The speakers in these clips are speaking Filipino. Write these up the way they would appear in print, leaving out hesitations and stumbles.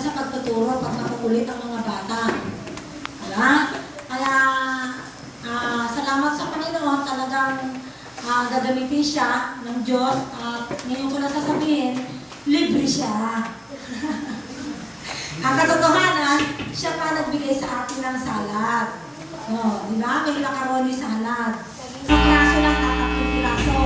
sa pagtuturo pag makukulit ang mga bata. Diba? Kaya, salamat sa Panginoon, talagang gagamitin siya ng Diyos. At ngayon ko lang sasabihin, libre siya. Ang katotohanan, siya pa nagbigay sa atin ng salad. Di ba? May macaroni salad. Sa piraso lang, 3 piraso.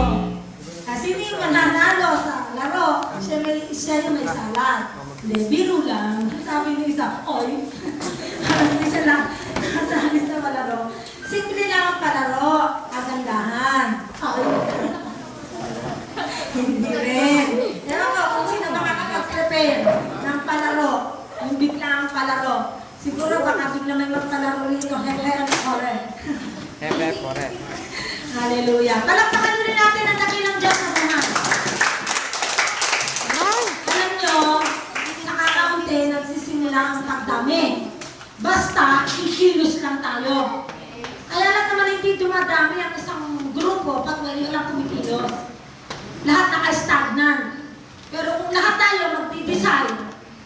Kasi hindi mananalo sa laro. Siya yung may salad. Biro lang. Sabi niya isa, oy. Hindi siya lang. Sabi sa malaro. Simple lang ang palaro. Kagandahan. Oy. Hindi rin. Ewan ko, kung sino makakapag-prepare ng palaro, yung biglang palaro. Siguro baka bigla may magpalaro rito. Hehe, kore. Hehe, kore. Hallelujah. Palakpakan rin natin ang dakilang Diyos na buhay. Alam nyo, nakakaunti, nagsisimula ang pagdami. Basta, ikilos lang tayo. Kaya lang naman hindi dumadami ang isang grupo pag ngayon lang kumikilos. Lahat naka-stagnant. Pero kung lahat tayo magdi-decide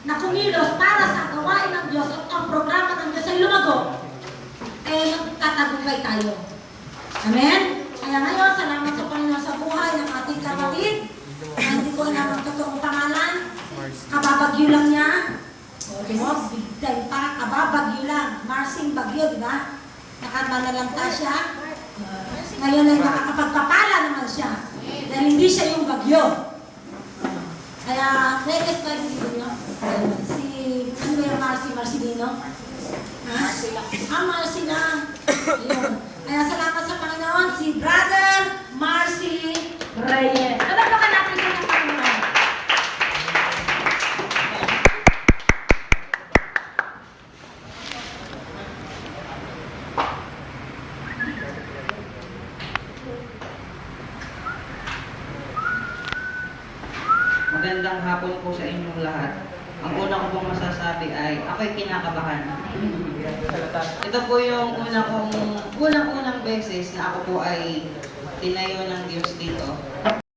na kumilos para sa gawain ng Diyos at ang programa ng Diyos ay lumago, eh magtatagumpay tayo. Amen? Kaya ngayon, salamat sa Panginoon sa buhay ng ating kapatid. Hindi ko alam ang totoong pangalan. Kababagyo lang niya. O, di mo, big time pa. Kababagyo lang. Marsing Bagyo, di ba? Nakamanalanta siya. Ngayon ay makakapagpapala naman siya. Dahil hindi siya yung bagyo. Kaya, latest ba yung video? Si, ano ba yung Marcelino? Ha? Marcy lang. Ayun. Kaya salamat sa Panginoon, si Brother Marcy Reyes. Nadapakan natin siya ng Panginoon. Magandang hapon po sa inyong lahat. Ang una ko pong masasabi ay ako'y kinakabahan. Ito po yung unang beses na ako po ay tinayo ng Diyos dito.